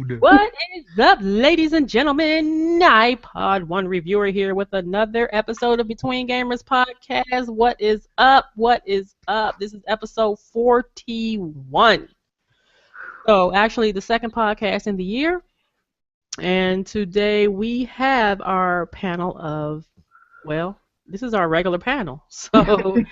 What is up, ladies and gentlemen? iPod One Reviewer here with another episode of Between Gamers Podcast. What is up? What is up? This is episode 41. So, actually, the second podcast in the year. And today we have our panel of, well, this is our regular panel. So,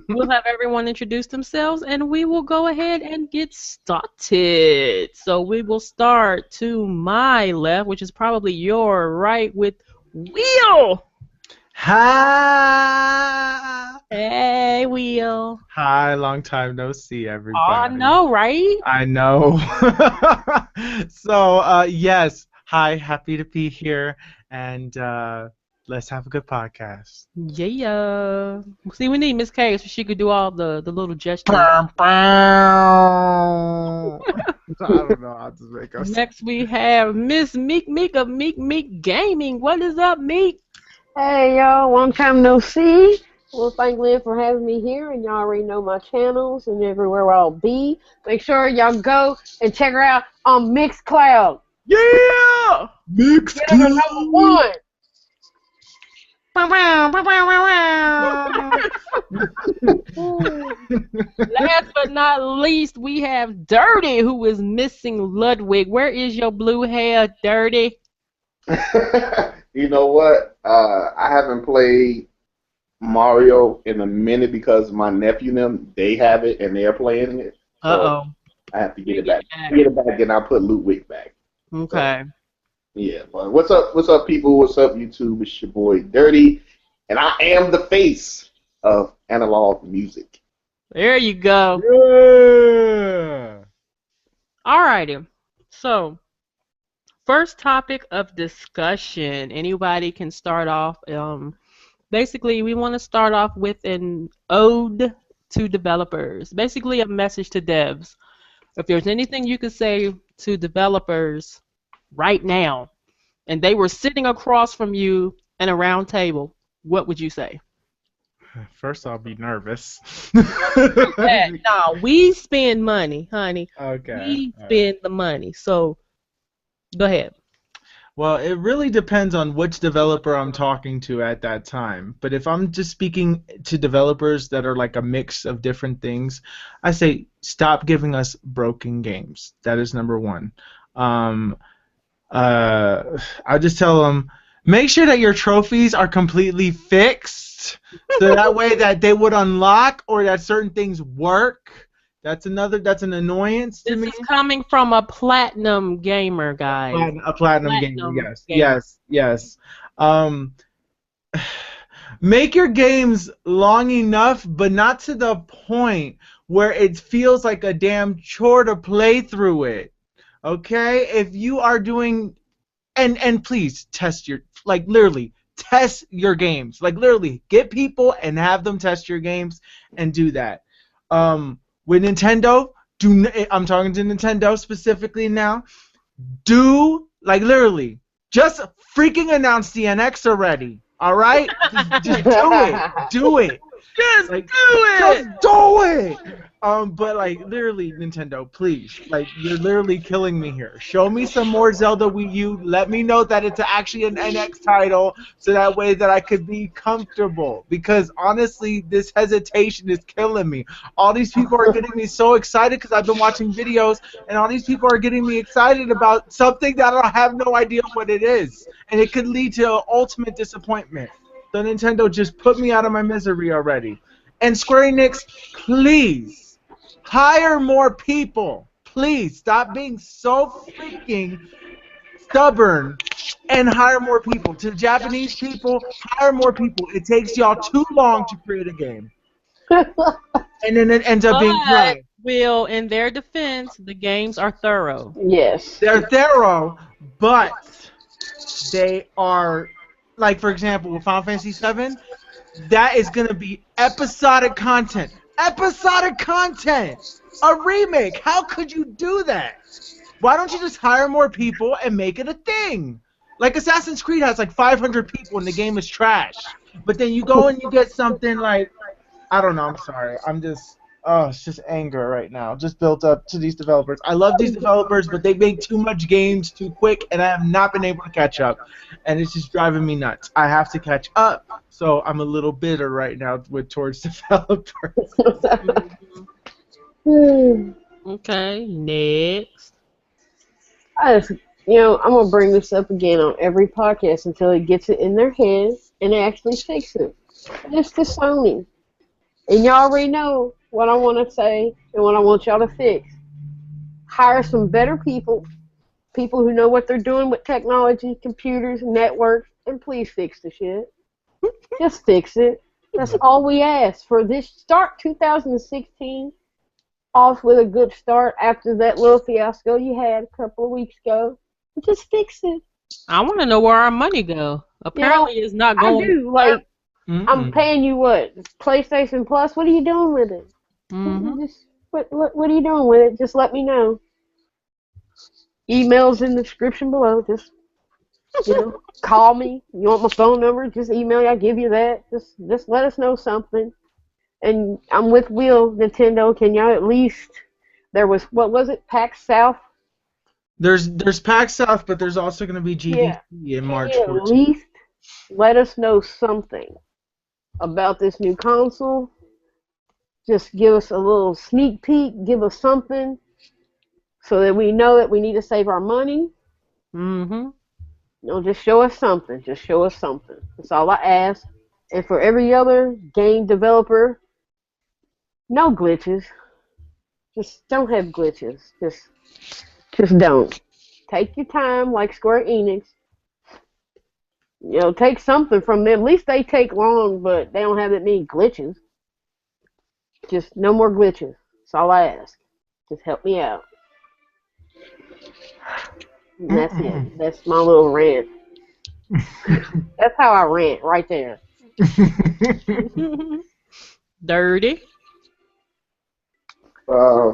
we'll have everyone introduce themselves, and we will go ahead and get started. So we will start to my left, which is probably your right, with Will. Hi. Hey, Will. Hi, long time no see, everybody. Oh, I know, right? I know. So, yes, hi, happy to be here, and let's have a good podcast. Yeah. See, we need Miss K so she could do all the little gestures. I don't know how to make us. Next, we have Miss Meek of MeekMeekGaming. What is up, Meek? Hey y'all, long time no see. Well, thank Lynn for having me here, and y'all already know my channels and everywhere I'll be. Make sure y'all go and check her out on Mixcloud. Yeah! Mixed Get her number one. Last but not least, we have Dirty, who is missing Ludwig. Where is your blue hair, Dirty? You know what? I haven't played Mario in a minute because my nephew and them, they have it and they're playing it. So Uh-oh. I have to get it back. Get it back, and I'll put Ludwig back. Okay. So, yeah, but what's up? What's up, people? What's up, YouTube? It's your boy Dirty, and I am the face of analog music. There you go. Yeah! Alrighty. So, first topic of discussion. Anybody can start off. Basically, we want to start off with an ode to developers. Basically, a message to devs. If there's anything you could say to developers right now, and they were sitting across from you in a round table, what would you say? First, I'll be nervous. No, we spend money, honey. Okay. We spend the money. So, go ahead. Well, it really depends on which developer I'm talking to at that time. But if I'm just speaking to developers that are like a mix of different things, I say stop giving us broken games. That is number one. I'll just tell them, make sure that your trophies are completely fixed, so that way that they would unlock or that certain things work. That's an annoyance to me. This is coming from a platinum gamer, guys. A platinum gamer, yes. Yes. Make your games long enough, but not to the point where it feels like a damn chore to play through it. Okay? If you are doing, and please test your, like literally, test your games. Like literally, get people and have them test your games and do that. With Nintendo, I'm talking to Nintendo specifically now. Like literally, just freaking announce the NX already. All right, just do it. Do it. Just Like, do it. Just do it. But like literally, Nintendo, please, like you're literally killing me here. Show me some more Zelda Wii U. Let me know that it's actually an NX title, so that way that I could be comfortable. Because honestly, this hesitation is killing me. All these people are getting me so excited because I've been watching videos, and all these people are getting me excited about something that I have no idea what it is, and it could lead to ultimate disappointment. So Nintendo, just put me out of my misery already. And Square Enix, please. Hire more people. Please stop being so freaking stubborn and hire more people. To the Japanese people, hire more people. It takes y'all too long to create a game. And then it ends up being dry. Will, in their defense, the games are thorough. Yes. They're thorough, but they are, like for example, with Final Fantasy VII, that is going to be episodic content. Episodic content! A remake! How could you do that? Why don't you just hire more people and make it a thing? Like Assassin's Creed has like 500 people and the game is trash. But then you go and you get something like, I don't know, I'm sorry. I'm just, Oh, it's just anger right now, just built up to these developers. I love these developers, but they make too much games too quick, and I have not been able to catch up, and it's just driving me nuts. I have to catch up, so I'm a little bitter right now with towards developers. Mhm. Okay, next. I just, I'm gonna bring this up again on every podcast until it gets it in their head and they actually fix it. And it's to Sony, and y'all already know what I want to say and what I want y'all to fix. Hire some better people, people who know what they're doing with technology, computers, networks, and please fix the shit. Just fix it. That's all we ask for this start 2016 off with a good start after that little fiasco you had a couple of weeks ago. Just fix it. I want to know where our money go. Apparently, it's not I going. do. Like, I'm Mm-mm. paying you what? PlayStation Plus? What are you doing with it? Mm-hmm. Just what are you doing with it? Just let me know. Emails in the description below. Just call me. You want my phone number? Just email me. I'll give you that. Just let us know something. And I'm with Will Nintendo. Can y'all at least? There was what was it? PAX South. There's PAX South, but there's also going to be Yeah. GDC in Can March you at 14th. least let us know something about this new console? Just give us a little sneak peek. Give us something so that we know that we need to save our money. Mm-hmm. Just show us something. Just show us something. That's all I ask. And for every other game developer, no glitches. Just don't have glitches. Just don't. Take your time, like Square Enix. Take something from them. At least they take long, but they don't have that many glitches. Just no more glitches. That's all I ask. Just help me out. And that's it. That's my little rant. That's how I rant right there. Dirty. Uh,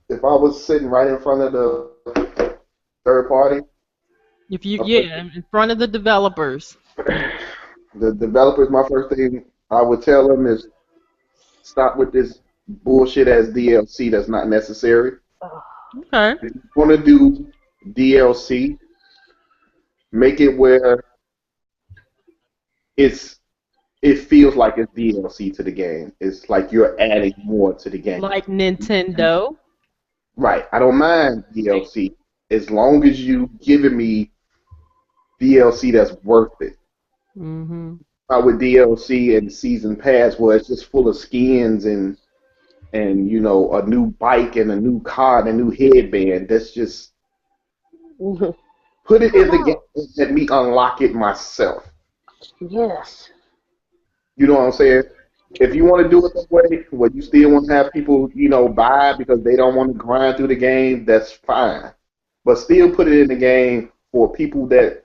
if I was sitting right in front of the third party, If you, my yeah, in front of the developers. the developers, my first thing I would tell them is stop with this bullshit as DLC that's not necessary. Okay. If you want to do DLC, make it where it's it feels like it's DLC to the game. It's like you're adding more to the game. Like Nintendo. Right. I don't mind DLC as long as you giving me DLC that's worth it. Mm-hmm. With DLC and season pass where it's just full of skins and a new bike and a new car and a new headband. That's just put it in the game and let me unlock it myself. Yes. You know what I'm saying? If you want to do it that way, where you still want to have people, buy because they don't want to grind through the game, that's fine. But still put it in the game for people that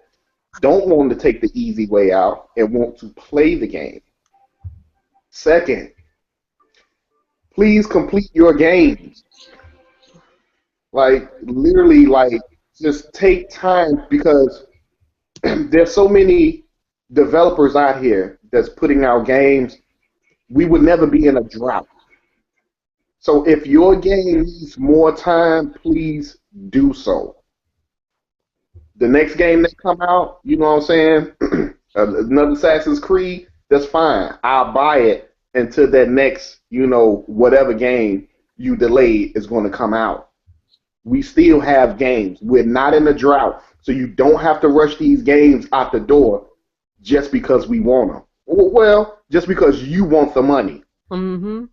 don't want to take the easy way out and want to play the game. Second, please complete your games. Like, literally, like, just take time because there's so many developers out here that's putting out games. We would never be in a drought. So if your game needs more time, please do so. The next game that come out, you know what I'm saying? Another Assassin's Creed, that's fine. I'll buy it until that next, whatever game you delayed is going to come out. We still have games. We're not in a drought. So you don't have to rush these games out the door just because we want them. Well, just because you want the money. Mm-hmm.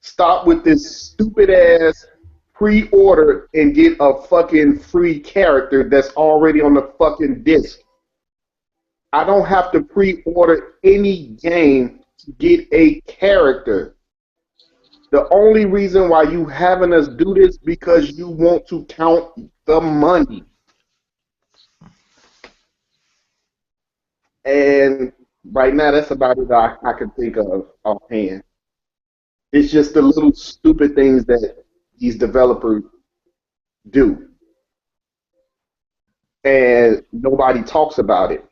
Stop with this stupid ass pre-order and get a fucking free character that's already on the fucking disc. I don't have to pre-order any game to get a character. The only reason why you having us do this because you want to count the money. And right now, that's about it I can think of offhand. It's just the little stupid things that these developers do, and nobody talks about it.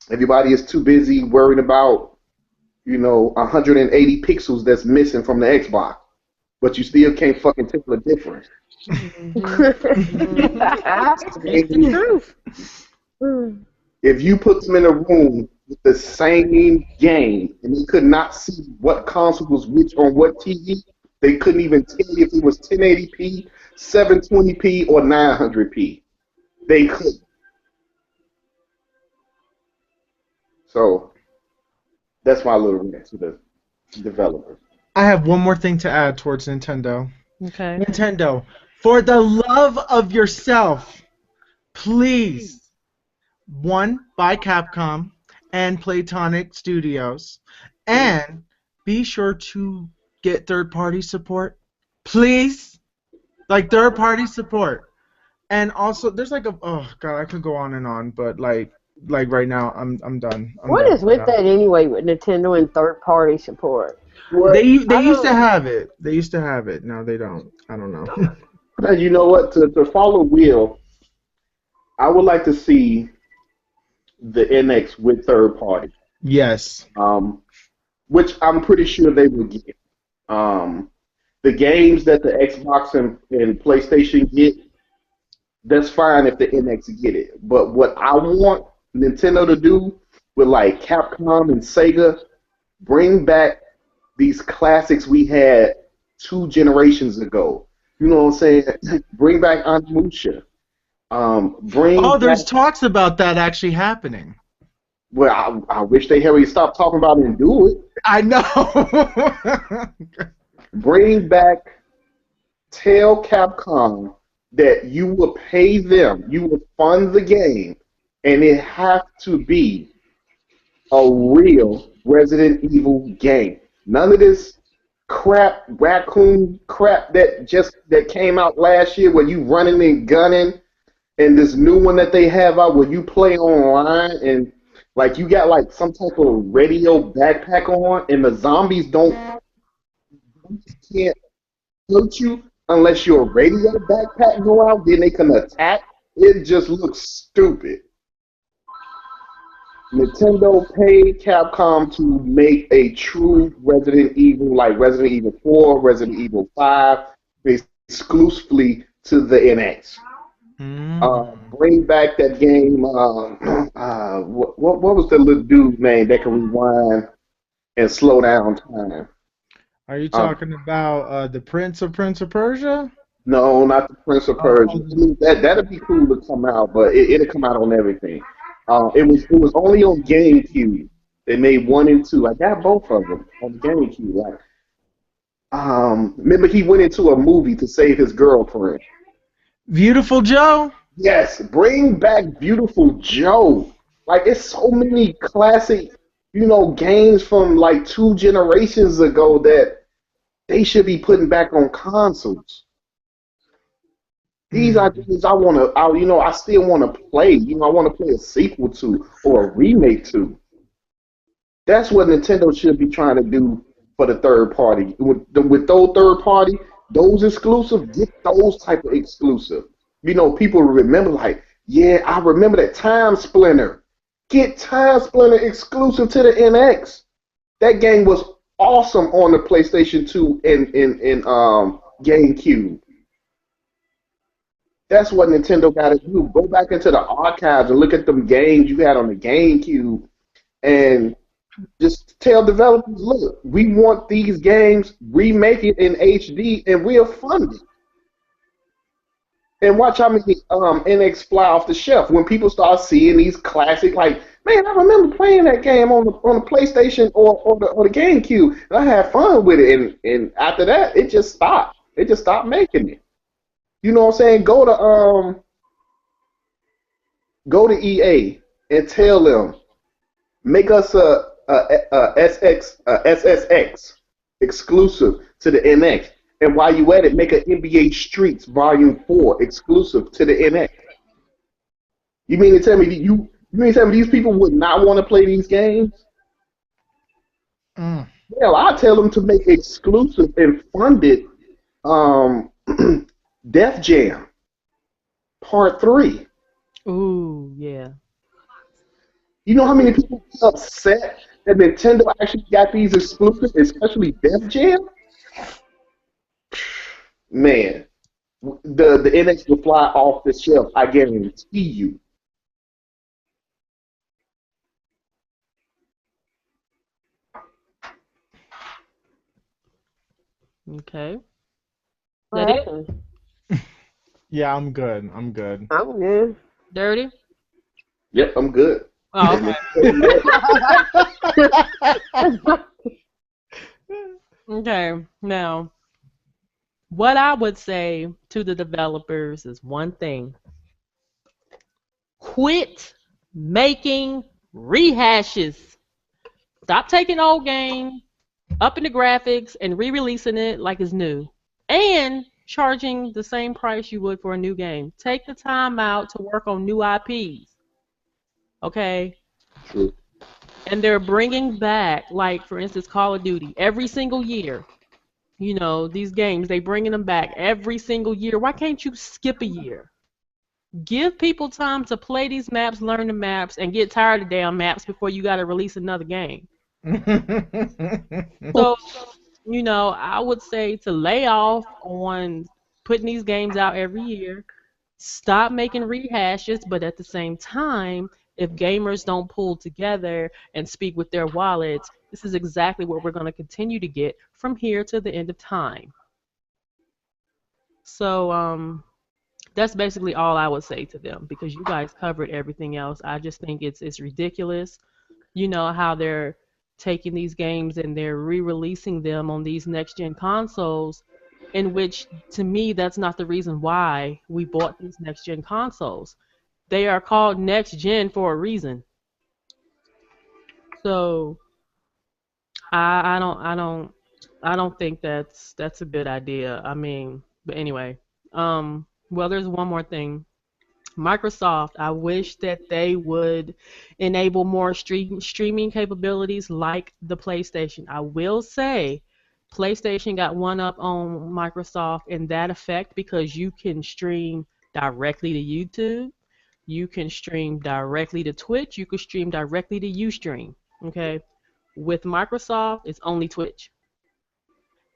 Everybody is too busy worrying about 180 pixels that's missing from the Xbox, but you still can't fucking tell the difference. It's the truth. If you put them in a room with the same game and they could not see what console was which on what TV, they couldn't even tell you if it was 1080p, 720p, or 900p. They couldn't. So that's my little rant to the developers. I have one more thing to add towards Nintendo. Okay. Nintendo, for the love of yourself, please, one, buy Capcom and Playtonic Studios, and be sure to get third-party support, please, like third-party support. And also, there's like oh god, I could go on, but like right now, I'm done. What is with that anyway with Nintendo and third-party support? They used to have it. They used to have it. Now they don't. I don't know. Now, you know what? To follow Will, I would like to see the NX with third party. Yes. Which I'm pretty sure they will get. The games that the Xbox and PlayStation get, that's fine if the NX get it. But what I want Nintendo to do with like Capcom and Sega, bring back these classics we had 2 generations ago. You know what I'm saying? Bring back Onimusha. There's talks about that actually happening. Well, I wish they hurry stop talking about it and do it. I know. Bring back, tell Capcom that you will pay them, you will fund the game, and it has to be a real Resident Evil game. None of this crap, raccoon crap that came out last year where you running and gunning, and this new one that they have out where you play online and like you got like some type of radio backpack on, and the zombies can't hurt you unless your radio backpack go out, then they can attack. It just looks stupid. Nintendo paid Capcom to make a true Resident Evil, like Resident Evil 4, Resident Evil 5, exclusively to the NX. Bring back that game. What was the little dude's name that can rewind and slow down time? Are you talking about the Prince of Persia? No, not the Prince of Persia. That'd be cool to come out, but it'll come out on everything. It was only on GameCube. They made 1 and 2. I got both of them on GameCube. Like, remember he went into a movie to save his girlfriend. Beautiful Joe? Yes, bring back Beautiful Joe. Like, it's so many classic, games from like 2 generations ago that they should be putting back on consoles. These are games I still want to play. I want to play a sequel to or a remake to. That's what Nintendo should be trying to do for the third party. With those third party, those exclusive, get those type of exclusive. People remember like, yeah, I remember that Time Splinter. Get Time Splinter exclusive to the NX. That game was awesome on the PlayStation 2 and GameCube. That's what Nintendo got to do. Go back into the archives and look at them games you had on the GameCube and just tell developers, look, we want these games, remake it in HD, and we'll fund it. And watch how many NX fly off the shelf when people start seeing these classic, like, man, I remember playing that game on the PlayStation or the GameCube, and I had fun with it. And after that, it just stopped. It just stopped making it. You know what I'm saying? Go to EA and tell them, make us a SSX exclusive to the NX. And while you at it, make an NBA Streets Volume 4 exclusive to the NX. You mean to tell me these people would not want to play these games? Hell, I tell them to make exclusive and funded Def Jam Part 3. Ooh, yeah. You know how many people get upset that Nintendo actually got these exclusives, especially Def Jam, man, the NX will fly off the shelf. I guarantee you. Okay. What That it? happened? Yeah, I'm good. I'm good. I'm good. Dirty? Yep, I'm good. Oh, And okay. Okay. Now, what I would say to the developers is one thing. Quit making rehashes. Stop taking old games, upping the graphics, and re-releasing it like it's new. And charging the same price you would for a new game. Take the time out to work on new IPs. Okay? True. And they're bringing back, like, for instance, Call of Duty every single year. You know, these games, they bringing them back every single year. Why can't you skip a year? Give people time to play these maps, learn the maps, and get tired of damn maps before you got to release another game. So, you know, I would say to lay off on putting these games out every year. Stop making rehashes, but at the same time, if gamers don't pull together and speak with their wallets, this is exactly what we're going to continue to get from here to the end of time. So, that's basically all I would say to them because you guys covered everything else. I just think it's ridiculous. You know how they're taking these games and they're re-releasing them on these next gen consoles, in which to me that's not the reason why we bought these next gen consoles. They are called next gen for a reason. So I don't think that's a good idea. I mean, but anyway, well, there's one more thing. Microsoft, I wish that they would enable more streaming capabilities like the PlayStation. I will say PlayStation got one up on Microsoft in that effect because you can stream directly to YouTube, you can stream directly to Twitch, you can stream directly to Ustream. Okay? With Microsoft, it's only Twitch.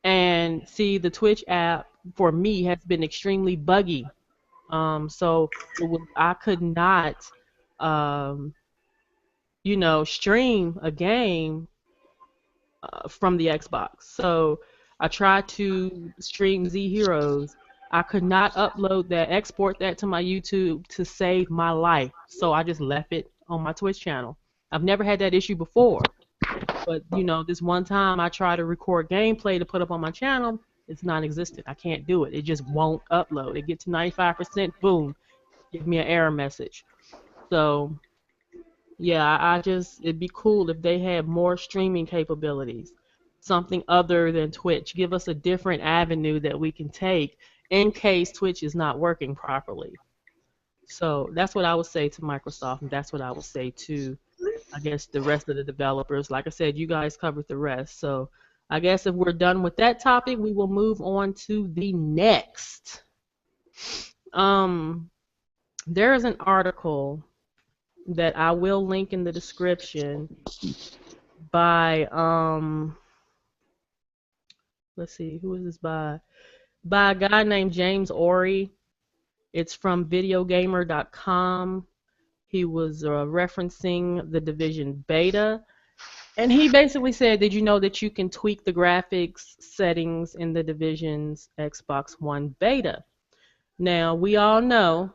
And see, the Twitch app for me has been extremely buggy. So I could not, um, stream a game from the Xbox. So I tried to stream Z Heroes. I could not upload that, export that to my YouTube to save my life. So I just left it on my Twitch channel. I've never had that issue before. But this one time I tried to record gameplay to put up on my channel, it's non-existent. I can't do it. It just won't upload. It gets to 95%, boom, give me an error message. So yeah, it'd be cool if they had more streaming capabilities, something other than Twitch. Give us a different avenue that we can take in case Twitch is not working properly. So that's what I would say to Microsoft, and that's what I would say to, I guess, the rest of the developers. Like I said, you guys covered the rest. So I guess if we're done with that topic, we will move on to the next. Um, there is an article that I will link in the description by let's see, who is this by? By a guy named James Ory. It's from videogamer.com. He was referencing the Division beta. And he basically said, did you know that you can tweak the graphics settings in the Division's Xbox One beta? Now, we all know,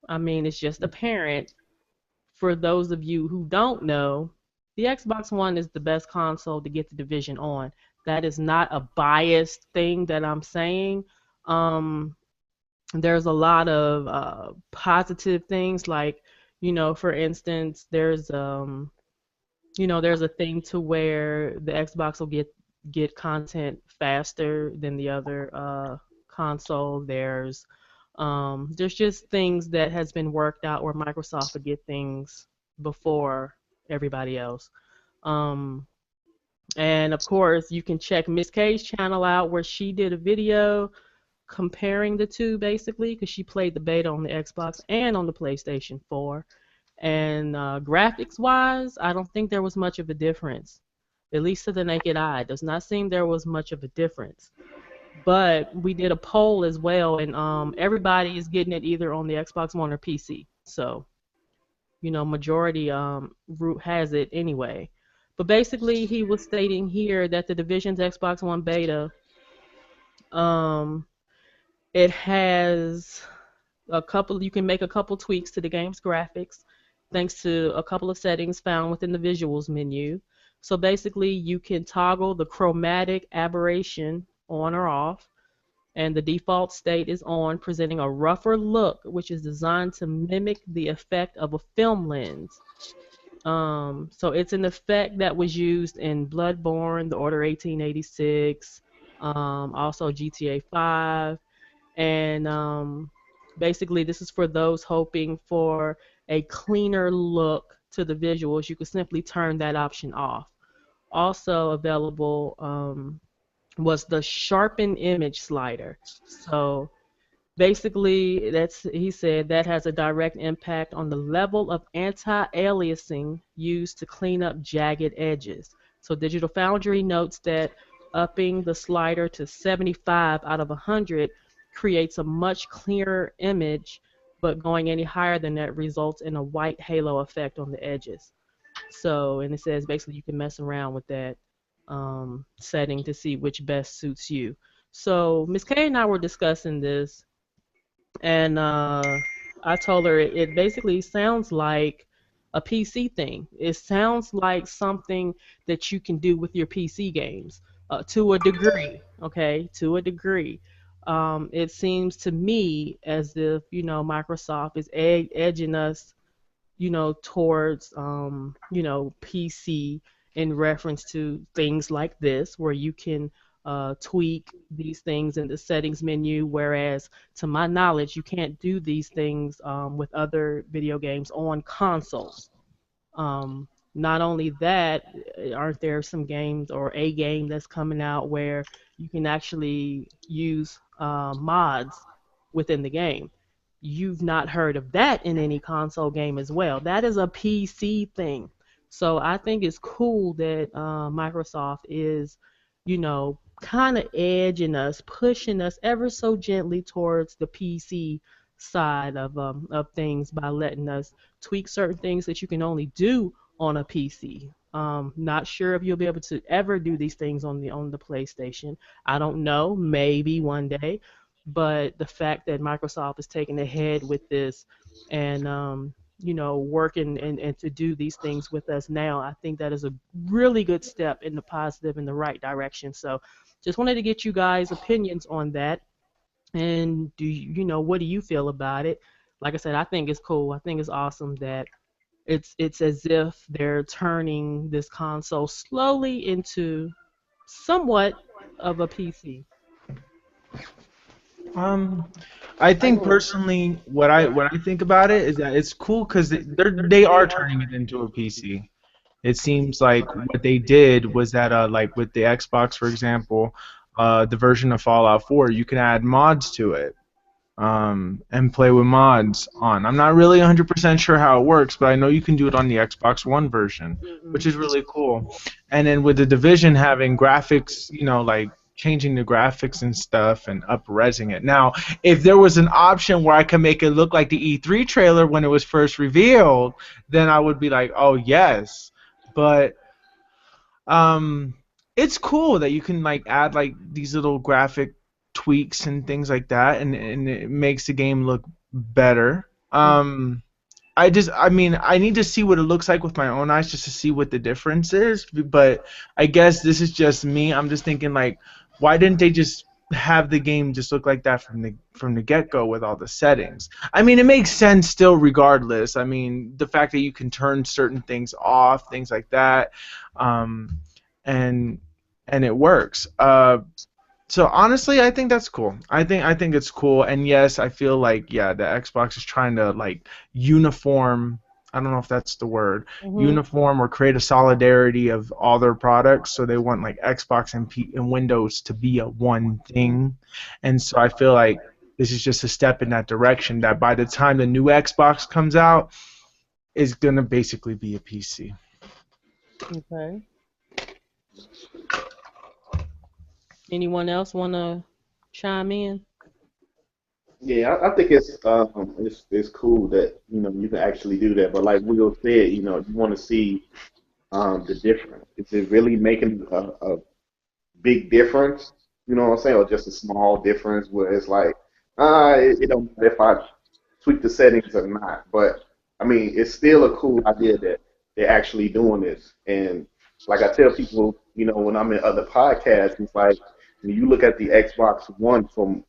I mean, it's just apparent, for those of you who don't know, the Xbox One is the best console to get the Division on. That is not a biased thing that I'm saying. There's a lot of positive things, like, for instance, there's a thing to where the Xbox will get content faster than the other console. There's just things that has been worked out where Microsoft will get things before everybody else. And of course, you can check Miss K's channel out where she did a video comparing the two basically because she played the beta on the Xbox and on the PlayStation 4. And graphics-wise, I don't think there was much of a difference. At least to the naked eye, it does not seem there was much of a difference. But we did a poll as well, and everybody is getting it either on the Xbox One or PC. So, majority root has it anyway. But basically, he was stating here that the Division's Xbox One beta, um, it has you can make a couple tweaks to the game's graphics thanks to a couple of settings found within the visuals menu. So basically, you can toggle the chromatic aberration on or off, and the default state is on, presenting a rougher look, which is designed to mimic the effect of a film lens. So it's an effect that was used in Bloodborne, The Order 1886, also GTA 5, and basically this is for those hoping for a cleaner look to the visuals. You could simply turn that option off. Also available was the sharpen image slider. So basically, he said that has a direct impact on the level of anti-aliasing used to clean up jagged edges. So Digital Foundry notes that upping the slider to 75 out of 100 creates a much clearer image, but going any higher than that results in a white halo effect on the edges. So, and it says basically you can mess around with that setting to see which best suits you. So Miss K and I were discussing this, and I told her it basically sounds like a PC thing. It sounds like something that you can do with your PC games to a degree, okay, to a degree. It seems to me as if, Microsoft is edging us, towards, PC in reference to things like this, where you can tweak these things in the settings menu, whereas to my knowledge, you can't do these things with other video games on consoles. Not only that, aren't there some games or a game that's coming out where you can actually use mods within the game? You've not heard of that in any console game as well. That is a PC thing. So I think it's cool that Microsoft is, kind of edging us, pushing us ever so gently towards the PC side of things by letting us tweak certain things that you can only do on a PC. Not sure if you'll be able to ever do these things on the PlayStation. I don't know, maybe one day. But the fact that Microsoft is taking ahead with this and working and to do these things with us now, I think that is a really good step in the positive, in the right direction. So just wanted to get you guys' opinions on that. And what do you feel about it? Like I said, I think it's cool. I think it's awesome that it's as if they're turning this console slowly into somewhat of a PC. I think personally, what I think about it is that it's cool because they are turning it into a PC. It seems like what they did was that like with the Xbox, for example, the version of Fallout 4, you can add mods to it. And play with mods on. I'm not really 100% sure how it works, but I know you can do it on the Xbox One version, which is really cool. And then with the Division having graphics, like changing the graphics and stuff and up-resing it. Now, if there was an option where I could make it look like the E3 trailer when it was first revealed, then I would be like, oh yes. But it's cool that you can like add like these little graphic tweaks and things like that, and it makes the game look better. I need to see what it looks like with my own eyes just to see what the difference is, but I guess this is just me. I'm just thinking like, why didn't they just have the game just look like that from the get-go with all the settings? I mean, it makes sense still regardless. I mean, the fact that you can turn certain things off, things like that, and it works. So honestly, I think that's cool. I think it's cool, and yes, I feel like the Xbox is trying to like uniform. I don't know if that's the word, uniform or create a solidarity of all their products. So they want like Xbox and Windows to be a one thing, and so I feel like this is just a step in that direction. That by the time the new Xbox comes out, is gonna basically be a PC. Okay. Anyone else want to chime in? Yeah, I think it's cool that you can actually do that. But like Will said, you want to see the difference. Is it really making a big difference? You know what I'm saying, or just a small difference where it's like, it don't matter if I tweak the settings or not. But I mean, it's still a cool idea that they're actually doing this. And like I tell people, when I'm in other podcasts, it's like when you look at the Xbox One from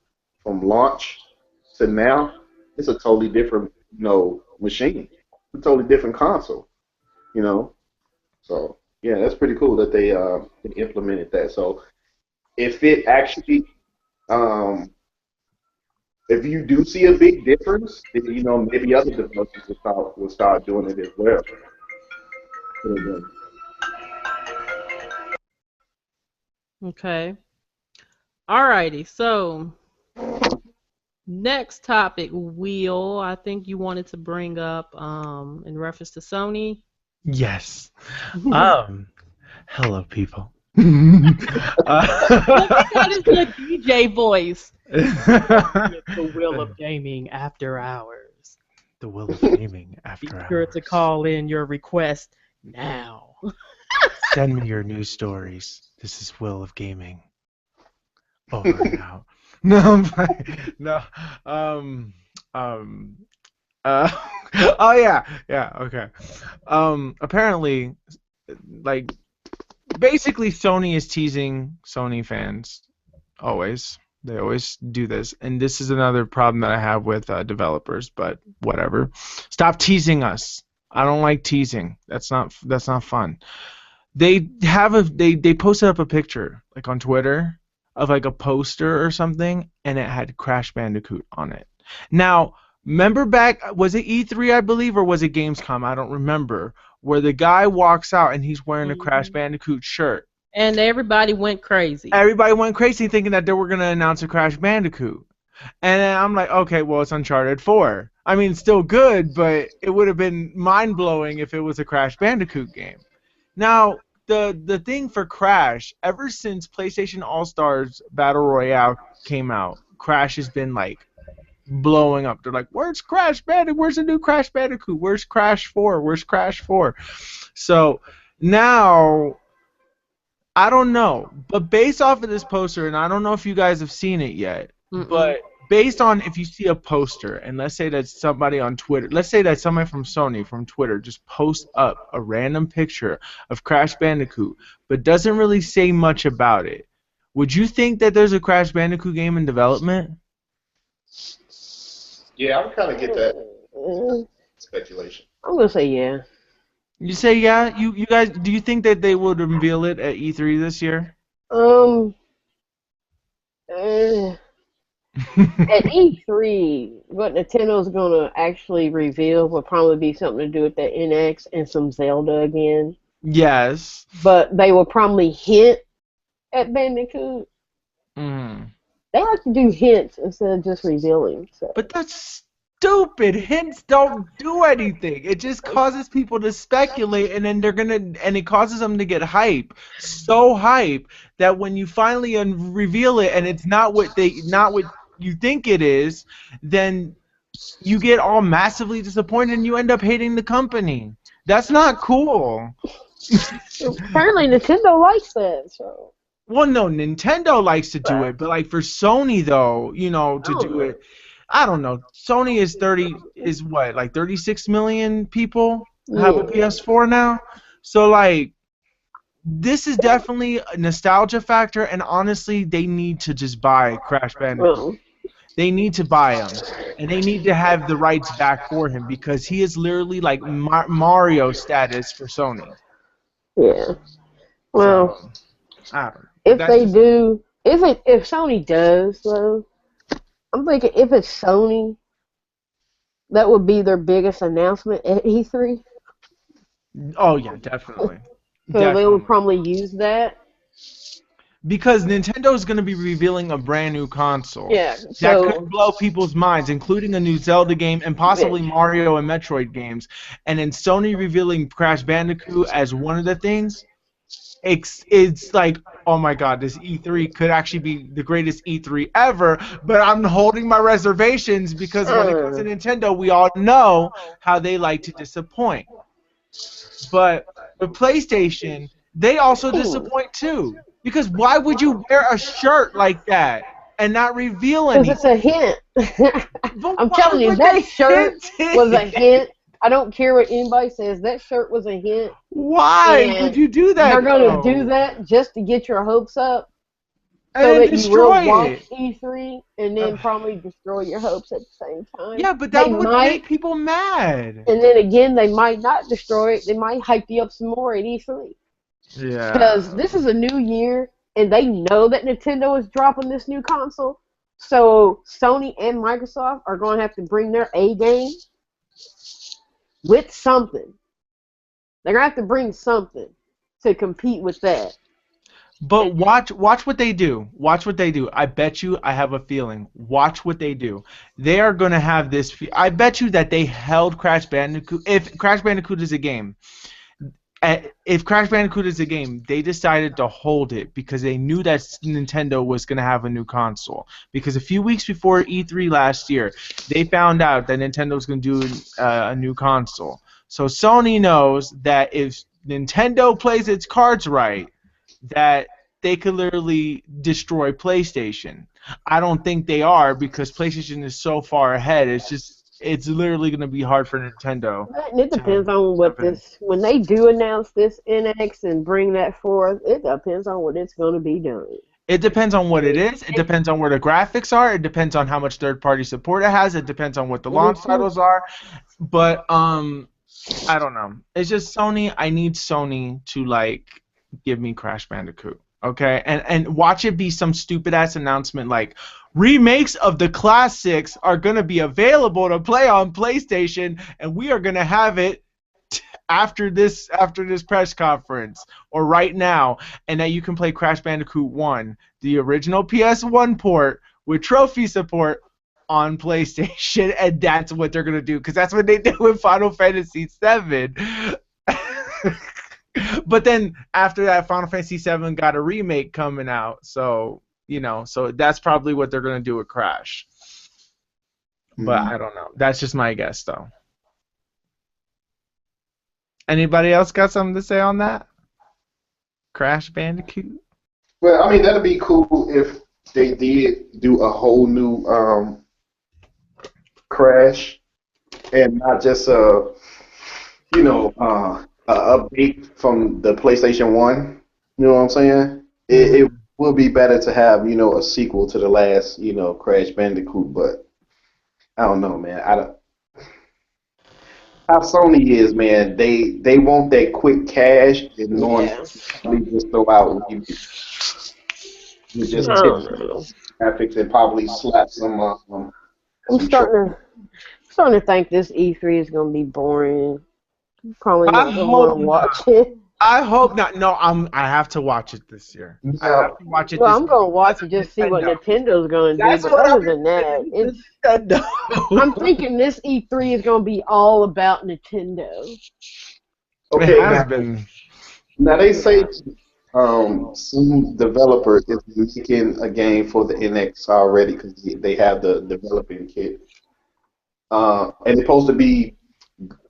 launch to now, it's a totally different, machine. It's a totally different console, you know. So yeah, that's pretty cool that they implemented that. So if it actually um, if you do see a big difference, then maybe other developers will start doing it as well. Mhm. Okay. Alrighty. So next topic, Will. I think you wanted to bring up in reference to Sony. Yes. Well, Um. Hello, people. we got his little DJ voice. With the Will of Gaming after hours. The Will of Gaming Be after sure to hours. call in your request now. Send me your news stories. This is Will of Gaming. Over and out. No, I'm fine. No. Um. Um. Uh. Oh yeah. Yeah. Okay. Apparently, like, basically, Sony is teasing Sony fans. Always. They always do this, and this is another problem that I have with developers. But whatever. Stop teasing us. I don't like teasing. That's not fun. They posted up a picture like on Twitter of like a poster or something, and it had Crash Bandicoot on it. Now, remember back, was it E3 I believe, or was it Gamescom? I don't remember. Where the guy walks out and he's wearing a Crash Mhm. Bandicoot shirt. And everybody went crazy. Everybody went crazy thinking that they were gonna announce a Crash Bandicoot. And then I'm like, okay, well, it's Uncharted 4. I mean, it's still good, but it would have been mind blowing if it was a Crash Bandicoot game. Now, the thing for Crash, ever since PlayStation All Stars Battle Royale came out, Crash has been like blowing up. They're like, where's Crash Bandicoot? Where's the new Crash Bandicoot? Where's Crash 4? Where's Crash 4? So now I don't know, but based off of this poster, and I don't know if you guys have seen it yet, Mm-mm. but based on if you see a poster, and let's say that somebody on Twitter, let's say that somebody from Sony from Twitter just posts up a random picture of Crash Bandicoot, but doesn't really say much about it, would you think that there's a Crash Bandicoot game in development? Yeah, I would kind of get that Mm, speculation. I'm gonna say yeah. You say yeah? You guys, do you think that they would reveal it at E3 this year? Um, uh, at E3, what Nintendo's gonna actually reveal will probably be something to do with the NX and some Zelda again. Yes. But they will probably hint at Bandicoot. Mm. They like to do hints instead of just revealing. So But that's stupid. Hints don't do anything. It just causes people to speculate, and then and it causes them to get hype. So hype that when you finally reveal it, and it's not what you think it is, then you get all massively disappointed, and you end up hating the company. That's not cool. apparently Nintendo likes that. So Well, no, Nintendo likes to do it, but like for Sony though, I to don't do know. it, I don't know. Sony is what, like 36 million people have a Yeah. PS4 now? So like this is definitely a nostalgia factor, and honestly, they need to just buy Crash Bandicoot. Well, They need to buy him, and they need to have the rights back for him because he is literally like Mario status for Sony. yeah. Well, So I don't know, but if that's they just do, if Sony does though, I'm thinking if it's Sony, that would be their biggest announcement at E3. oh yeah, definitely, So they would definitely. probably use that. Because Nintendo is going to be revealing a brand new console. Yeah, That so could blow people's minds, including a new Zelda game and possibly Mario and Metroid games. And then Sony revealing Crash Bandicoot as one of the things. It's like, oh my god, this E3 could actually be the greatest E3 ever, but I'm holding my reservations because when it comes to Nintendo, we all know how they like to disappoint. But with PlayStation, they also disappoint too. Because why would you wear a shirt like that and not reveal anything? Because it's a hint. I'm telling you, that shirt was a hint. I don't care what anybody says. That shirt was a hint. Why would you do that? They're going to do that just to get your hopes up, so and that you will watch it. E3 and then probably destroy your hopes at the same time. Yeah, but that would make people mad. And then again, they might not destroy it. They might hype you up some more at E3. Yeah. Because this is a new year, and they know that Nintendo is dropping this new console. So Sony and Microsoft are going to have to bring their A game with something. They're going to have to bring something to compete with that. But watch what they do. Watch what they do. I bet you, I have a feeling. Watch what they do. They are going to have this. I bet you that they held Crash Bandicoot. If Crash Bandicoot is a game, they decided to hold it because they knew that Nintendo was going to have a new console. Because a few weeks before E3 last year, they found out that Nintendo was going to do a new console. So Sony knows that if Nintendo plays its cards right, that they could literally destroy PlayStation. I don't think they are because PlayStation is so far ahead. It's literally going to be hard for Nintendo. And it depends on what when they do announce this NX and bring that forth, it depends on what it's going to be doing. It depends on what it is. It depends on where the graphics are. It depends on how much third-party support it has. It depends on what the launch titles are. But I don't know. It's just Sony. I need Sony to like give me Crash Bandicoot. Okay, and watch it be some stupid ass announcement like remakes of the classics are gonna be available to play on PlayStation, and we are gonna have it after this press conference or right now, and that you can play Crash Bandicoot 1, the original PS1 port with trophy support on PlayStation, and that's what they're gonna do because that's what they did with Final Fantasy VII. But then after that, Final Fantasy VII got a remake coming out, so so that's probably what they're gonna do with Crash. But I don't know. That's just my guess, though. Anybody else got something to say on that? Crash Bandicoot? Well, I mean that'd be cool if they did do a whole new Crash, and not just update from the PlayStation 1. You know what I'm saying? It would be better to have, a sequel to the last, Crash Bandicoot, but I don't know, man. How Sony is, man, they want that quick cash and knowing they just throw out you just graphics and probably slap some I'm starting to think this E3 is going to be boring. Probably not going to want to watch it. I hope not. No, I have to watch it this year. I have to watch it. Well, I'm going to watch it just to see what Nintendo's going to do. But other than that, I'm thinking this E3 is going to be all about Nintendo. Okay, it has been. Now they say some developer is making a game for the NX already because they have the developing kit, and it's supposed to be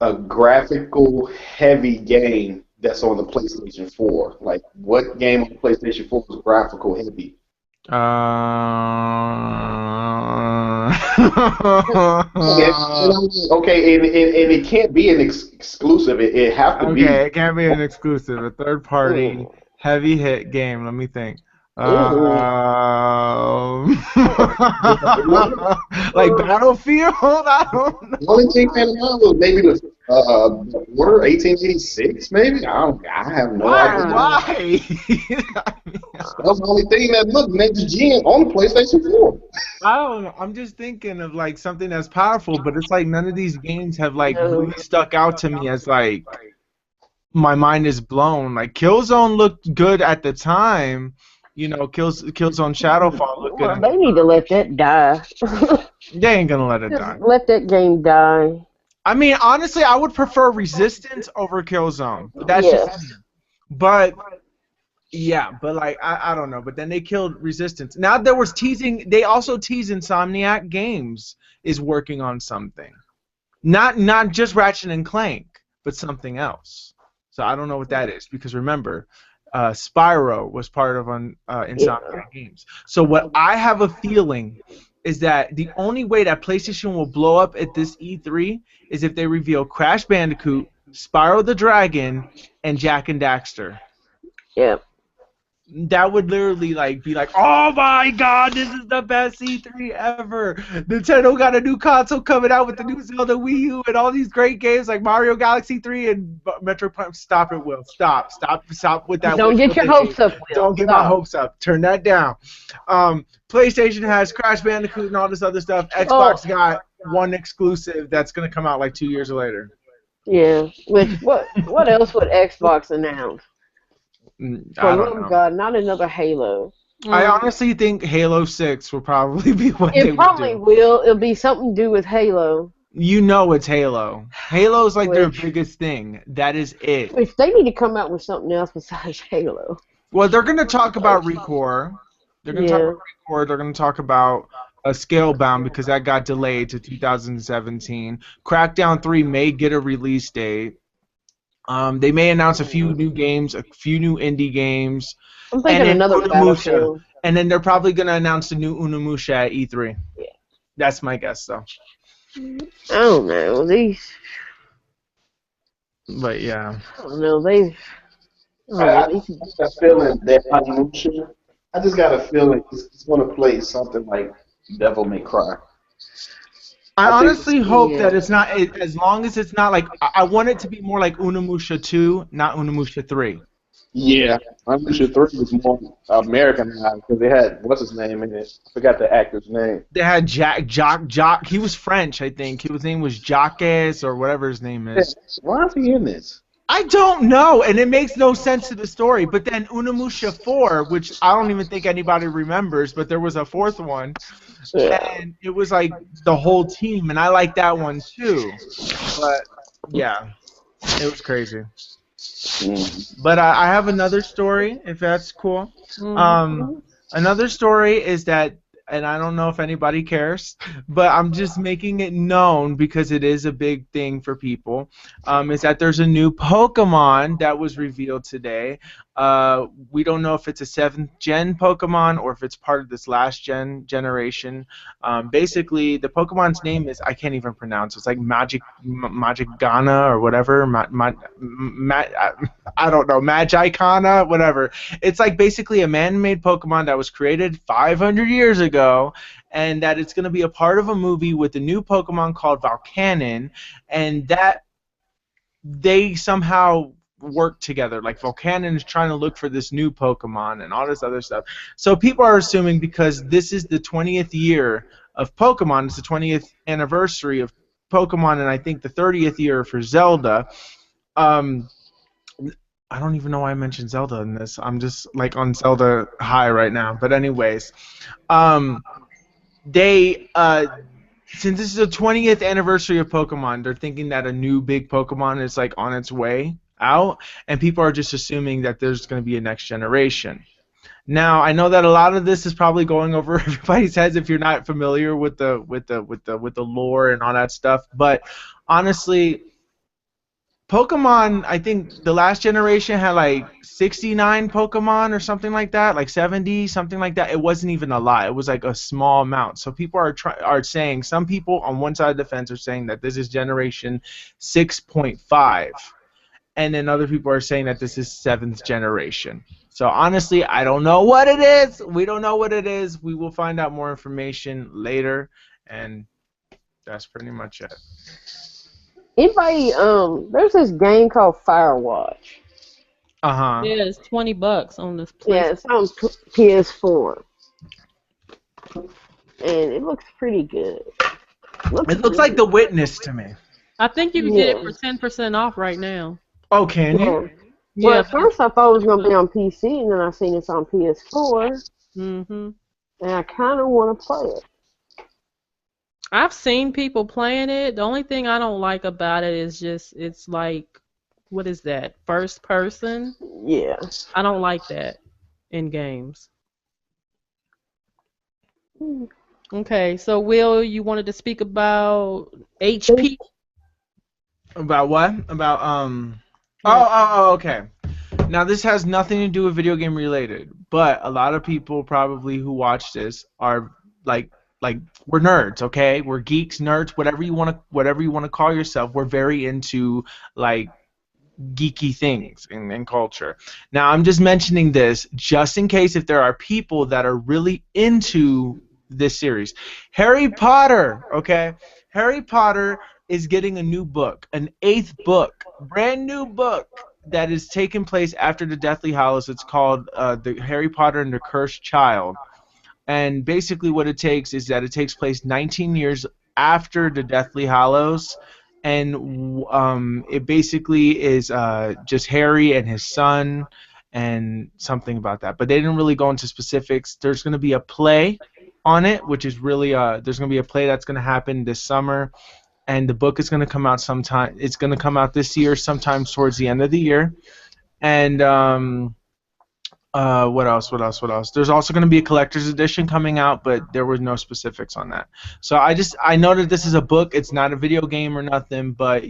a graphical heavy game that's on the PlayStation 4. Like, what game on the PlayStation 4 is graphical heavy? Okay, and it can't be an exclusive. It have to be. Okay, it can't be an exclusive. A third party heavy hit game. Let me think. Like Battlefield? I don't know. The only thing that was maybe the Order 1886, maybe? I have no idea. Why? That was the only thing that looked next gen on the PlayStation 4. I don't know. I'm just thinking of like something that's powerful, but it's like none of these games have like really stuck out to me as like my mind is blown. Like Killzone looked good at the time, Killzone Shadowfall look Well, good. they need to let that die. They ain't gonna let it Just die. let that game die. I mean, honestly, I would prefer Resistance over Killzone. But that's just Yes. me. But yeah, but like I don't know. But then they killed Resistance. Now there was teasing. They also teased Insomniac Games is working on something. Not just Ratchet and Clank, but something else. So I don't know what that is because remember, Spyro was part of Insomniac Games. So what I have a feeling is that the only way that PlayStation will blow up at this E3 is if they reveal Crash Bandicoot, Spyro the Dragon, and Jak and Daxter. Yep. That would literally be like, oh my God, this is the best E3 ever. Nintendo got a new console coming out with the new Zelda Wii U and all these great games like Mario Galaxy 3 and Metro Prime. Stop it, Will. Stop with that. Don't get your hopes up, Will. Don't get my hopes up. Turn that down. PlayStation has Crash Bandicoot and all this other stuff. Xbox got one exclusive that's gonna come out like 2 years later. Yeah. What else would Xbox announce? I don't know. God, not another Halo. I honestly think Halo 6 will probably be what they It will probably do. will. It'll be something to do with Halo. You know it's Halo. Halo's like their biggest thing. That is it. Which they need to come out with something else besides Halo. Well, they're going to talk about ReCore. They're going to talk about ReCore. They're going to talk about Scalebound because that got delayed to 2017. Crackdown 3 may get a release date. They may announce a few new games, a few new indie games. I'm thinking another Battlefield. And then they're probably going to announce the new Onimusha at E3. Yeah. That's my guess, though. I don't know. But, yeah. I don't know. I just got a feeling that Onimusha, I just got a feeling it's going to play something like Devil May Cry. I honestly hope that it's not, as long as it's not like, I want it to be more like Onimusha 2, not Onimusha 3. Yeah, Onimusha 3 was more Americanized because they had, what's his name in it? I forgot the actor's name. They had Jock. He was French, I think. His name was Jacques or whatever his name is. Why is he in this? I don't know, and it makes no sense to the story. But then Onimusha 4, which I don't even think anybody remembers, but there was a fourth one. And it was like the whole team, and I like that one too. But yeah, it was crazy. But I have another story, if that's cool. Another story is that, and I don't know if anybody cares, but I'm just making it known because it is a big thing for people, is that there's a new Pokemon that was revealed today. We don't know if it's a 7th gen Pokemon or if it's part of this last generation. Basically, the Pokemon's name is, I can't even pronounce. It's like Magiana or whatever. I don't know. Magicana, whatever. It's like basically a man-made Pokemon that was created 500 years ago, and that it's going to be a part of a movie with a new Pokemon called Volcanon, and that they somehow work together. Like Volcanon is trying to look for this new Pokemon and all this other stuff. So people are assuming because this is the 20th year of Pokemon, it's the 20th anniversary of Pokemon, and I think the 30th year for Zelda. I don't even know why I mentioned Zelda in this. I'm just like on Zelda high right now. But anyways, since this is the 20th anniversary of Pokemon, they're thinking that a new big Pokemon is like on its way out, and people are just assuming that there's going to be a next generation. Now, I know that a lot of this is probably going over everybody's heads if you're not familiar with the lore and all that stuff. But honestly, Pokemon, I think the last generation had like 69 Pokemon or something like that, like 70, something like that. It wasn't even a lot. It was like a small amount. So people are saying, some people on one side of the fence are saying that this is generation 6.5. And then other people are saying that this is 7th generation. So honestly, I don't know what it is. We don't know what it is. We will find out more information later. And that's pretty much it. Anybody, there's this game called Firewatch. Uh-huh. Yeah, it's $20 on this place. Yeah, it's on PS4. And it looks pretty good. It looks like The Witness to me. I think you can get it for 10% off right now. Oh, can you? Well, Yeah. at first I thought it was gonna be on PC, and then I seen it's on PS4, Mhm. and I kind of want to play it. I've seen people playing it. The only thing I don't like about it is just it's like, what is that? First person? Yeah. I don't like that in games. Hmm. Okay, so Will, you wanted to speak about HP? About what? About Harry. Okay. Now this has nothing to do with video game related, but a lot of people probably who watch this are like like we're nerds, okay? We're geeks, nerds, whatever you want to call yourself. We're very into like geeky things in culture. Now, I'm just mentioning this just in case if there are people that are really into this series. Harry Potter, okay? Harry Potter is getting a new book, an 8th book, brand new book that is taking place after the Deathly Hallows. It's called the Harry Potter and the Cursed Child. And basically what it takes is that it takes place 19 years after the Deathly Hallows, and it basically is just Harry and his son and something about that. But they didn't really go into specifics. There's going to be a play on it, which is really there's going to be a play that's going to happen this summer, and the book is going to come out sometime. It's going to come out this year, sometime towards the end of the year, and what else? What else? What else? There's also going to be a collector's edition coming out, but there was no specifics on that. So I know that this is a book. It's not a video game or nothing, but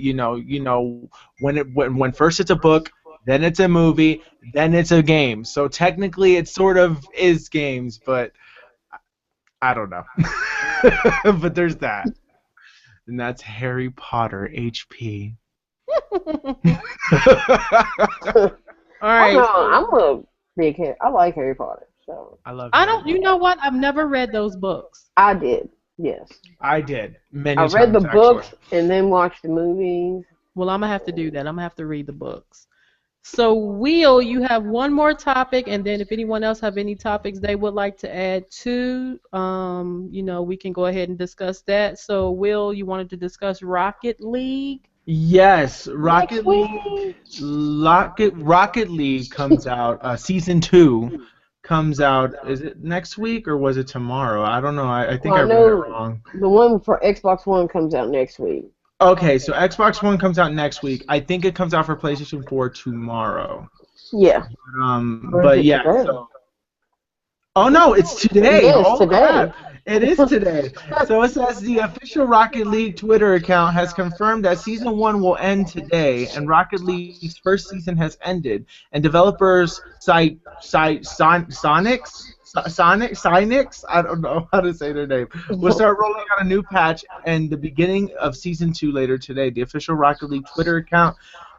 when first it's a book, then it's a movie, then it's a game. So technically, it sort of is games, but I don't know. But there's that, and that's Harry Potter HP. All I right. know. So I'm a big Harry. I like Harry Potter, so I love. I Harry don't. You Potter. know what? I've never read those books. I did. Yes, I did many I times read the actually. books and then watched the movies. Well, I'm gonna have to do that. I'm gonna have to read the books. So, Will, you have one more topic, and then if anyone else have any topics they would like to add to, we can go ahead and discuss that. So, Will, you wanted to discuss Rocket League? Yes, Next week. Rocket League comes out. Season 2 comes out. Is it next week or was it tomorrow? I don't know. I think Well, I I read it know wrong. the one for Xbox One comes out next week. Okay, so Xbox One comes out next week. I think it comes out for PlayStation 4 tomorrow. Yeah. Or is But it yeah. today? So, oh no, it's today. Yes, Oh today. crap. It is today. So it says the official Rocket League Twitter account has confirmed that Season 1 will end today, and Rocket League's first season has ended, and developers Sonics, I don't know how to say their name, will start rolling out a new patch and the beginning of Season 2 later today. The official Rocket League Twitter account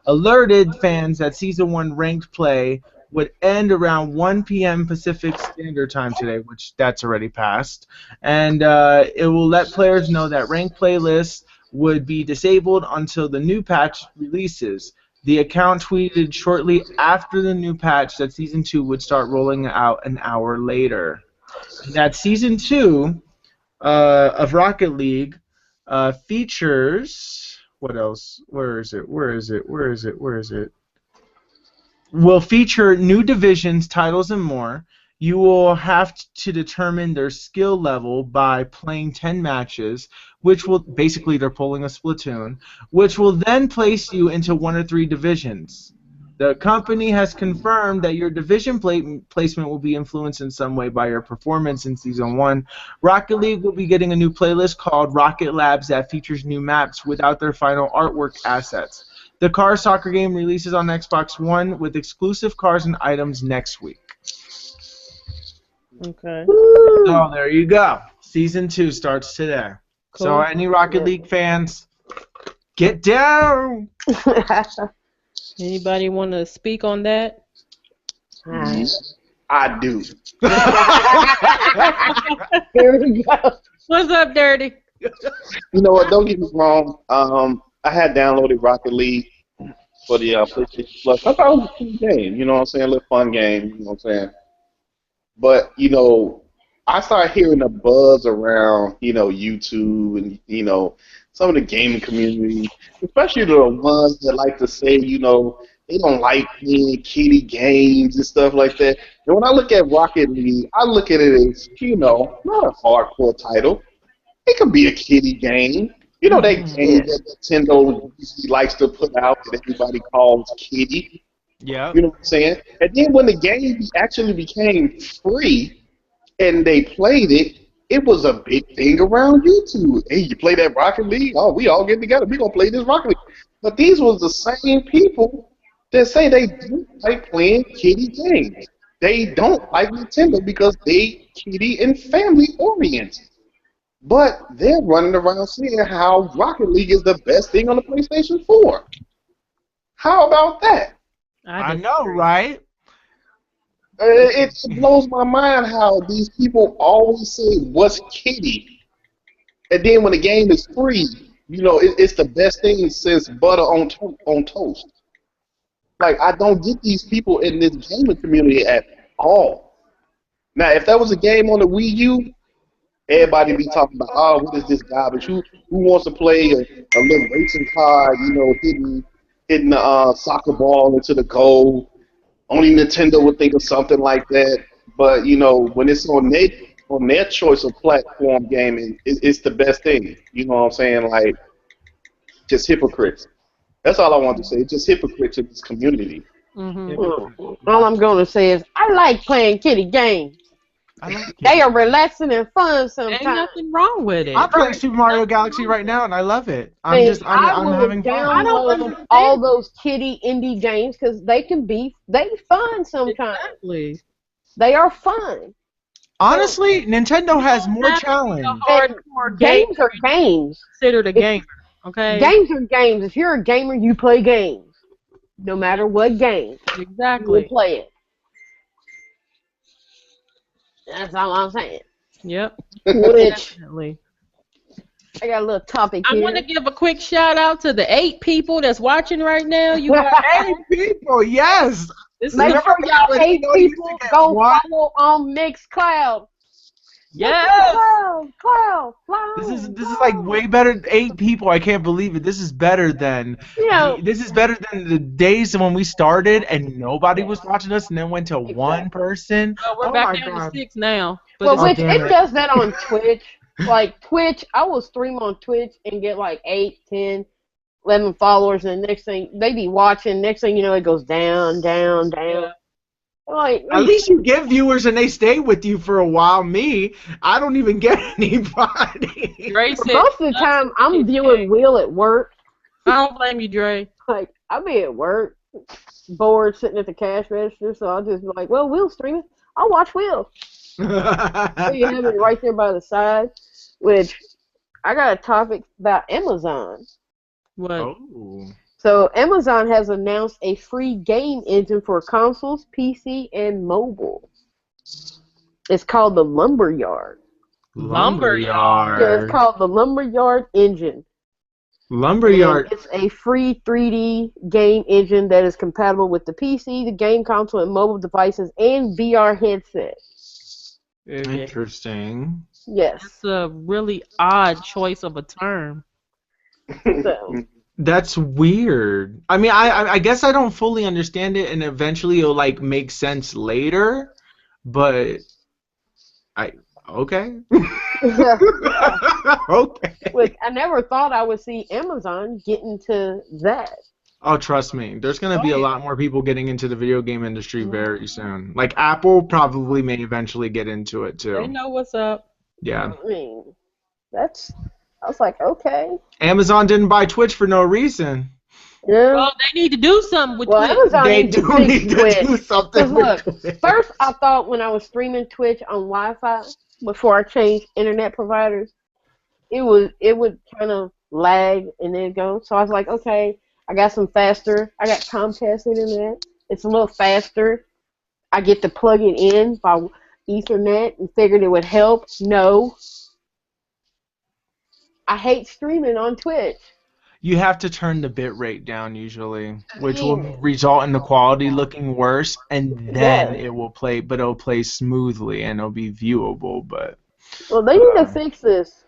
alerted fans that Season 1 ranked play would end around 1 p.m. Pacific Standard Time today, which that's already passed. And it will let players know that ranked playlists would be disabled until the new patch releases. The account tweeted shortly after the new patch that Season 2 would start rolling out an hour later. That Season 2 of Rocket League features... What else? Where is it? Will feature new divisions, titles, and more. You will have to determine their skill level by playing 10 matches, which will basically they're pulling a Splatoon, which will then place you into one of 3 divisions. The company has confirmed that your division placement will be influenced in some way by your performance in Season 1. Rocket League will be getting a new playlist called Rocket Labs that features new maps without their final artwork assets. The car soccer game releases on Xbox One with exclusive cars and items next week. Okay. Woo! So there you go. Season 2 starts today. So Cool. any Rocket League fans, get down! Anybody want to speak on that? I do. Here we go. What's up, Dirty? You know what? Don't get me wrong. I had downloaded Rocket League for the PlayStation Plus. I thought it was a cool game. You know what I'm saying? A little fun game. You know what I'm saying? But I started hearing the buzz around YouTube and some of the gaming community, especially the ones that like to say They don't like playing kiddie games and stuff like that. And when I look at Rocket League, I look at it as, not a hardcore title. It could be a kiddie game. That game Yeah. that Nintendo usually likes to put out that everybody calls kiddie. Yep. You know what I'm saying? And then when the game actually became free and they played it, it was a big thing around YouTube. Hey, you play that Rocket League? Oh, we all get together. We gonna play this Rocket League. But these was the same people that say they do like playing kiddie games. They don't like Nintendo because they kiddie and family oriented. But they're running around saying how Rocket League is the best thing on the PlayStation 4. How about that? I know, right? It blows my mind how these people always say, "What's kiddie?" And then when the game is free, it's the best thing since butter on toast. Like, I don't get these people in this gaming community at all. Now, if that was a game on the Wii U, everybody be talking about, oh, what is this garbage? Who wants to play a little racing car, hitting the soccer ball into the goal? Only Nintendo would think of something like that. But when it's on their choice of platform gaming, it's the best thing. You know what I'm saying? Like, just hypocrites. That's all I want to say. Just hypocrites in this community. All I'm going to say is I like playing kiddie games. I like They it. are relaxing and fun Ain't sometimes. nothing wrong with it. I'm playing Super Mario Galaxy right now, and I love it. I I'm will having fun. I don't download understand. all those kiddie indie games because they fun sometimes. Exactly. They are fun. Honestly, Nintendo has more Not challenge. a hardcore game Games are games. considered a If- gamer. Okay. Games are games. If you're a gamer, you play games. No matter what game, you will Exactly. play it. That's all I'm saying. Yep. Which Definitely. I got a little topic I here. want to give a quick shout out to the 8 people that's watching right now. You got Hey, people, yes. this is Make the, sure y'all But 8 you know you people used to get go one. follow on Mixcloud. yes. Cloud, fly This is on, like fly way better than 8 people. I can't believe it. This is better than on. this is better than the days when we started and nobody was watching us, and then went to one person. Well, we're Oh back my down God. to 6 now. But Well, it's which damn it it. does that on Twitch. Like Twitch, I will stream on Twitch and get like 8, 10, 11 followers, and next thing they be watching. Next thing you know, it goes down, down, down. yeah. Like At least you get viewers and they stay with you for a while. Me, I don't even get anybody. Dre said, most of the time, I'm viewing Will at work. I don't blame you, Dre. Like I be at work, bored, sitting at the cash register, so I'll just be like, "Well, Will's streaming. I'll watch Will." So you have it right there by the side. Which I got a topic about Amazon. What? Oh. So Amazon has announced a free game engine for consoles, PC, and mobile. It's called the Lumberyard. Lumberyard. Yeah, it's called the Lumberyard engine. Lumberyard. And it's a free 3D game engine that is compatible with the PC, the game console, and mobile devices, and VR headset. Interesting. Yes. It's a really odd choice of a term. So That's weird. I mean, I guess I don't fully understand it, and eventually it'll like make sense later. But okay. Okay. Which I never thought I would see Amazon get into that. Oh, trust me. There's gonna be a lot more people getting into the video game industry very soon. Like Apple probably may eventually get into it They too. know what's up. Yeah. I mean, I was like, okay. Amazon didn't buy Twitch for no reason. Yeah. Well, they need to do something with Well, Twitch. Amazon They needs to do fix need to Twitch. do something 'Cause with Twitch. First, I thought when I was streaming Twitch on Wi-Fi before I changed internet providers, it would kind of lag and then go. So I was like, okay, I got some faster. I got Comcast internet. It's a little faster. I get to plug it in by Ethernet and figured it would help. No. I hate streaming on Twitch. You have to turn the bit rate down usually, which will result in the quality looking worse, and then Yeah. it will play, but it'll play smoothly and it'll be viewable. But Well, they need to fix this.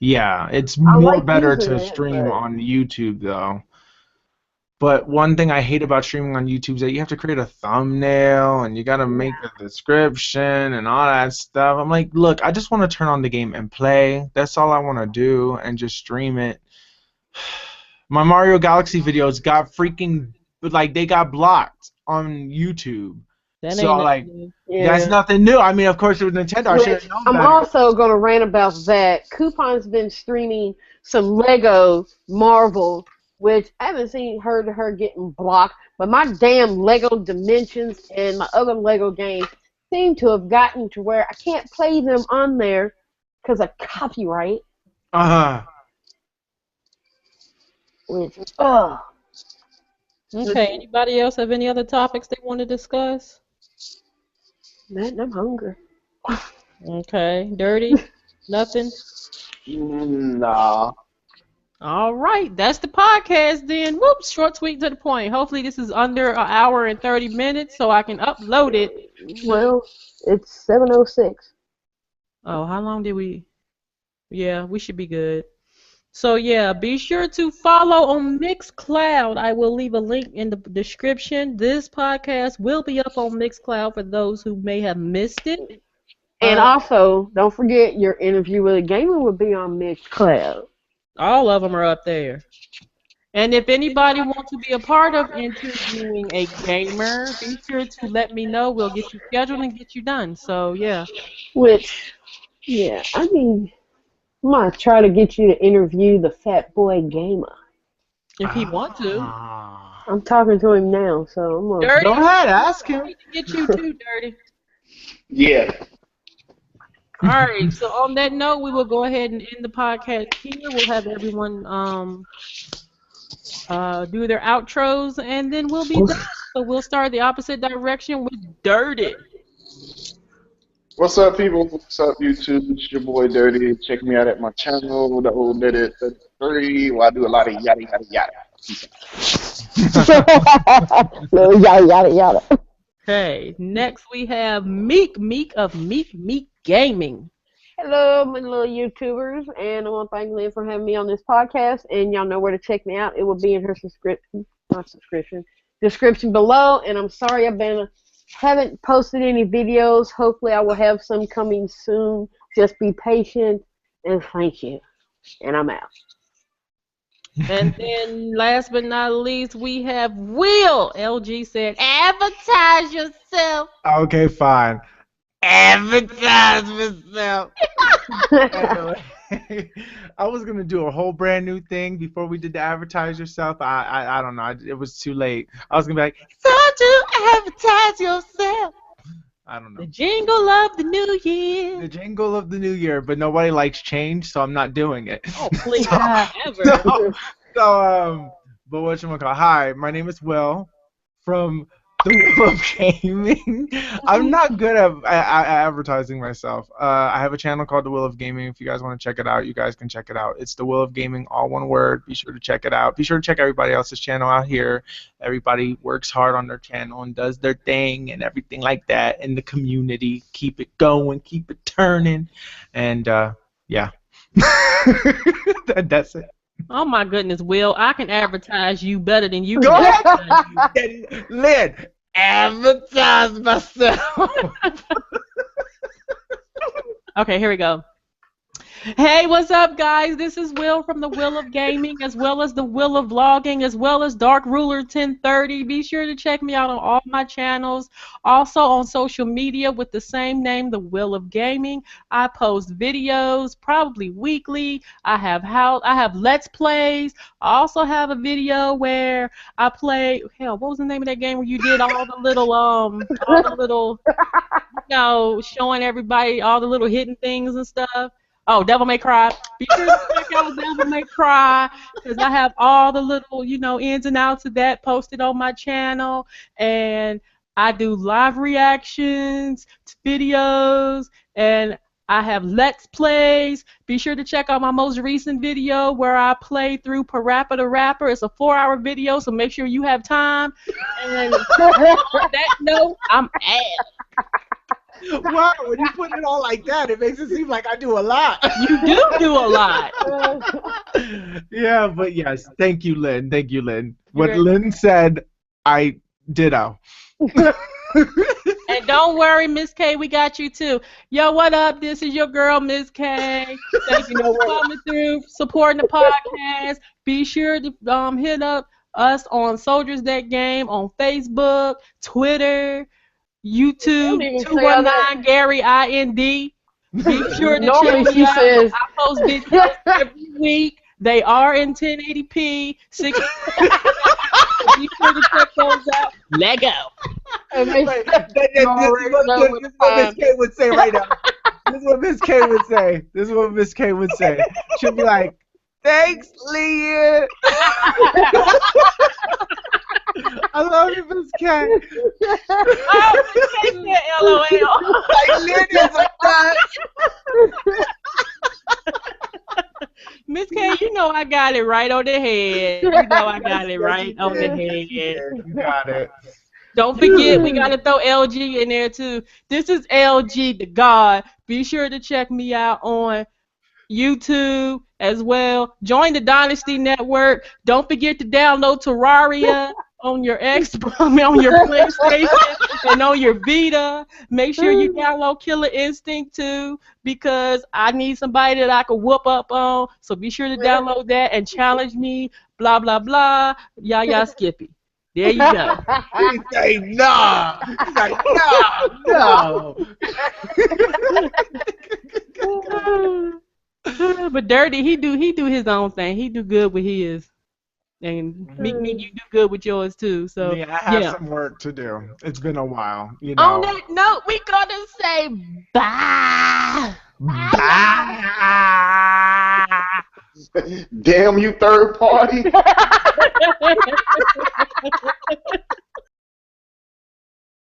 yeah, it's I more like better using to it, stream but- on YouTube though. But one thing I hate about streaming on YouTube is that you have to create a thumbnail and you gotta make a description and all that stuff. I'm like, look, I just want to turn on the game and play. That's all I want to do and just stream it. My Mario Galaxy videos got freaking, like, they got blocked on YouTube. That So ain't like, nothing. that's nothing new. I mean, of course, it was Nintendo. I should have known I'm better. also going to rant about that. Coupon's been streaming some Lego Marvel, which I haven't heard of her getting blocked, but my damn Lego Dimensions and my other Lego games seem to have gotten to where I can't play them on there because of copyright. Which, Okay, anybody else have any other topics they want to discuss? man, I'm hungry. Okay, Dirty? Nothing? Nah. All right, that's the podcast then. Whoops, short, sweet, to the point. Hopefully this is under an hour and 30 minutes so I can upload it. Well, it's 7:06. Oh, how long did we? Yeah, we should be good. So yeah, be sure to follow on Mixcloud. I will leave a link in the description. This podcast will be up on Mixcloud for those who may have missed it. And also, don't forget your interview with a gamer will be on Mixcloud. All of them are up there. And if anybody wants to be a part of interviewing a gamer, be sure to let me know. We'll get you scheduled and get you done. So yeah. Which, yeah, I mean, I'm going to try to get you to interview the Fat Boy Gamer. If he wants to. I'm talking to him now, so I'm going to... Dirty. Go ahead, ask him. Get you too, Dirty. Yeah. All right, so on that note, we will go ahead and end the podcast here. We'll have everyone do their outros, and then we'll be done. So we'll start the opposite direction with Dirty. What's up, people? What's up, YouTube? It's your boy Dirty. Check me out at my channel, the old Dirty 33, where I do a lot of yada yada yada. Yada, yada, yada. Okay, next we have Meek of MeekMeekGaming. Hello, my little YouTubers, and I want to thank Lynn for having me on this podcast, and y'all know where to check me out. It will be in her description below, and I'm sorry haven't posted any videos. Hopefully I will have some coming soon. Just be patient, and thank you. And I'm out. And then last but not least, we have Will. LG said, advertise yourself. Okay, fine. Advertise myself. I was gonna do a whole brand new thing before we did the advertise yourself. I don't know. It was too late. I was gonna be like, so to advertise yourself. I don't know. The jingle of the new year. The jingle of the new year, but nobody likes change, so I'm not doing it. Oh, please, ever. But whatchamacallit? Hi, my name is Will from TheWillOfGaming. I'm not good at advertising myself. I have a channel called TheWillOfGaming. If you guys want to check it out, you guys can check it out. It's TheWillOfGaming, all one word. Be sure to check it out. Be sure to check everybody else's channel out here. Everybody works hard on their channel and does their thing and everything like that in the community. Keep it going, keep it turning, and yeah. That's it. Oh my goodness, Will, I can advertise you better than you Go can ahead, Lynn. Advertise myself. Okay, here we go. Hey, what's up, guys? This is Will from The Will of Gaming, as well as The Will of Vlogging, as well as Dark Ruler 1030. Be sure to check me out on all my channels. Also on social media with the same name, The Will of Gaming. I post videos, probably weekly. I have Let's Plays. I also have a video where I play. Hell, what was the name of that game where you did all the little, showing everybody all the little hidden things and stuff. Oh, Devil May Cry. Be sure to check out Devil May Cry because I have all the little, ins and outs of that posted on my channel. And I do live reactions to videos, and I have Let's Plays. Be sure to check out my most recent video where I play through Parappa the Rapper. It's a 4-hour video, so make sure you have time. And on that note, I'm out. Wow, when you put it all like that, it makes it seem like I do a lot. You do a lot. Yeah, but yes, thank you, Lynn. Thank you, Lynn. What You're- Lynn said, I ditto. And don't worry, Miss K, we got you too. Yo, what up? This is your girl, Miss K. Thank you for coming through, supporting the podcast. Be sure to hit up us on Soldiers That Game on Facebook, Twitter, YouTube, Don't even say all that. 219 Gary IND. Be sure to Normally check me she out. says- I post videos every week. They are in 1080p, 60. Be sure to check those out. Let go. And they- Wait, this is already know what what Miss time. K would say right now. This is what Miss K would say. This is what Miss K would say. She'll be like, "Thanks, Leah." I love you, Miss K. Oh, Miss K said LOL. Like, Lynn is a nut. Miss K, you know I got it right on the head. You know I got it right on the head. You got it. Don't forget, we got to throw LG in there too. This is LG the God. Be sure to check me out on YouTube as well. Join the Dynasty Network. Don't forget to download Terraria on your on your PlayStation and on your Vita. Make sure you download Killer Instinct too, because I need somebody that I can whoop up on. So be sure to download that and challenge me. Blah blah blah. Yaya Skippy. There you go. He's like, nah. He's like, no. But Dirty, he do his own thing. He do good with his. And Meek, you do good with yours too. So Yeah, I have some work to do. It's been a while, you On know. that note, we gonna say bye. Bye. Damn you, third party.